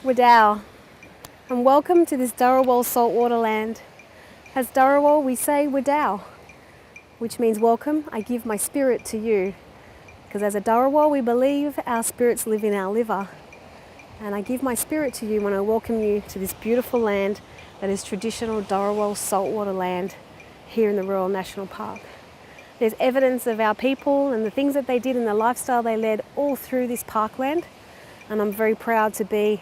Wadao, and welcome to this Dharawal saltwater land. As Dharawal, we say Wadao, which means welcome, I give my spirit to you. Because as a Dharawal, we believe our spirits live in our liver. And I give my spirit to you when I welcome you to this beautiful land that is traditional Dharawal saltwater land here in the Royal National Park. There's evidence of our people and the things that they did and the lifestyle they led all through this parkland. And I'm very proud to be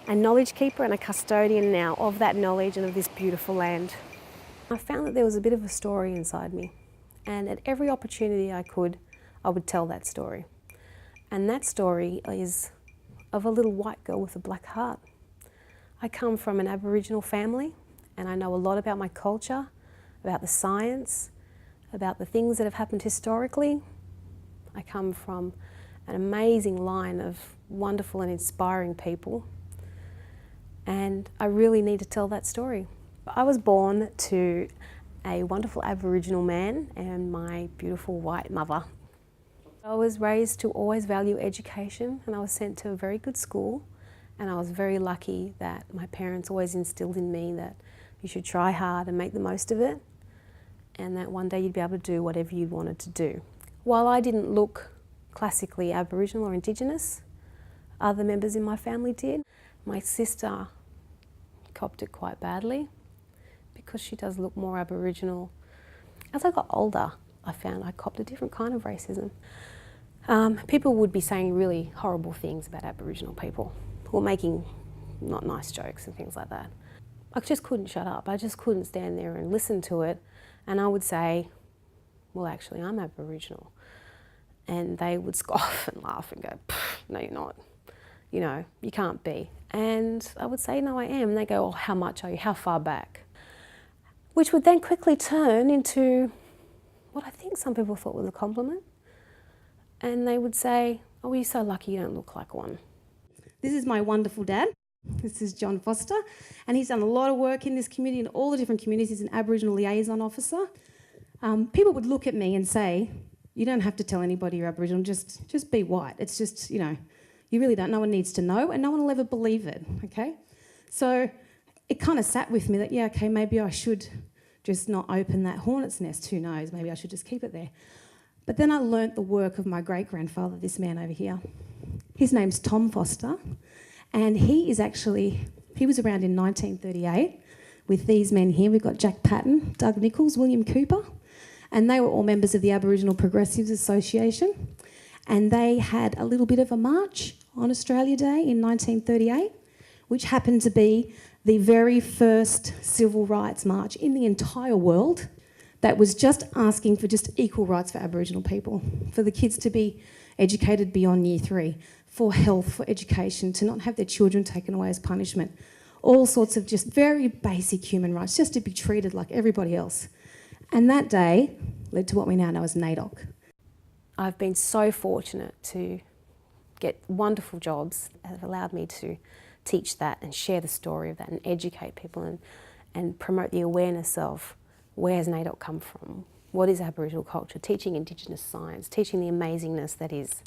a knowledge keeper and a custodian now of that knowledge and of this beautiful land. I found that there was a bit of a story inside me, and at every opportunity I could, I would tell that story. And that story is of a little white girl with a black heart. I come from an Aboriginal family, and I know a lot about my culture, about the science, about the things that have happened historically. I come from an amazing line of wonderful and inspiring people, and I really need to tell that story. I was born to a wonderful Aboriginal man and my beautiful white mother. I was raised to always value education, and I was sent to a very good school, and I was very lucky that my parents always instilled in me that you should try hard and make the most of it, and that one day you'd be able to do whatever you wanted to do. While I didn't look classically Aboriginal or Indigenous, other members in my family did. My sister copped it quite badly because she does look more Aboriginal. As I got older, I found I copped a different kind of racism. People would be saying really horrible things about Aboriginal people, or making not nice jokes and things like that. I just couldn't shut up. I just couldn't stand there and listen to it. And I would say, well, actually, I'm Aboriginal. And they would scoff and laugh and go, no, you're not. You know, you can't be. And I would say, no, I am. And they go, oh, how much are you? How far back? Which would then quickly turn into what I think some people thought was a compliment. And they would say, oh, you're so lucky you don't look like one. This is my wonderful dad. This is John Foster, and he's done a lot of work in this community, in all the different communities. He's an Aboriginal liaison officer. People would look at me and say, you don't have to tell anybody you're Aboriginal, just be white. It's just, you know, you really don't, no one needs to know, and no one will ever believe it, okay? So it kind of sat with me that, yeah, okay, maybe I should just not open that hornet's nest, who knows, maybe I should just keep it there. But then I learnt the work of my great-grandfather, this man over here. His name's Tom Foster, and he was around in 1938 with these men here. We've got Jack Patton, Doug Nichols, William Cooper, and they were all members of the Aboriginal Progressives Association. And they had a little bit of a march on Australia Day in 1938, which happened to be the very first civil rights march in the entire world that was just asking for just equal rights for Aboriginal people, for the kids to be educated beyond year 3, for health, for education, to not have their children taken away as punishment. All sorts of just very basic human rights, just to be treated like everybody else. And that day led to what we now know as NAIDOC. I've been so fortunate to get wonderful jobs that have allowed me to teach that and share the story of that and educate people and promote the awareness of where has NAIDOC come from, what is Aboriginal culture, teaching Indigenous science, teaching the amazingness that is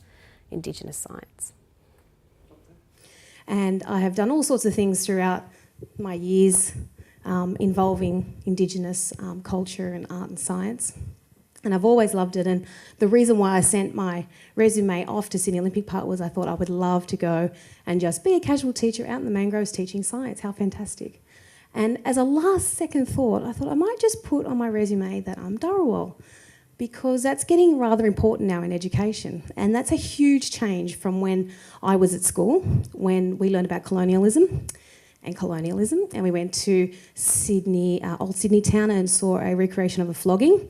Indigenous science. And I have done all sorts of things throughout my years involving Indigenous culture and art and science. And I've always loved it. And the reason why I sent my resume off to Sydney Olympic Park was I thought I would love to go and just be a casual teacher out in the mangroves teaching science. How fantastic. And as a last second thought, I thought I might just put on my resume that I'm Dharawal, because that's getting rather important now in education. And that's a huge change from when I was at school, when we learned about colonialism, and we went to Sydney, Old Sydney town, and saw a recreation of a flogging.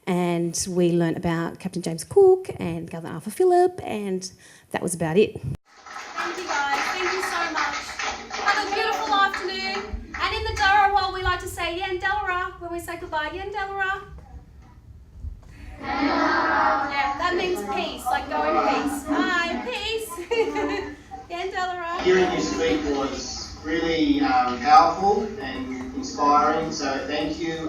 And we learnt about Captain James Cook and Governor Arthur Phillip, and that was about it. Thank you guys, thank you so much. Have a beautiful afternoon. And in the Dharawal we like to say Yandellara when we say goodbye. Yandellara. Yeah, that means peace, like go in peace. Bye, peace. Yandellara. Hearing you speak was really powerful and inspiring, so thank you.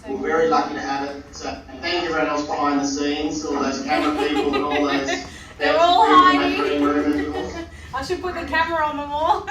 We're very lucky to have it. So, and thank everyone else behind the scenes, all those camera people and all those. They're all hiding. I'm should put the camera on them all.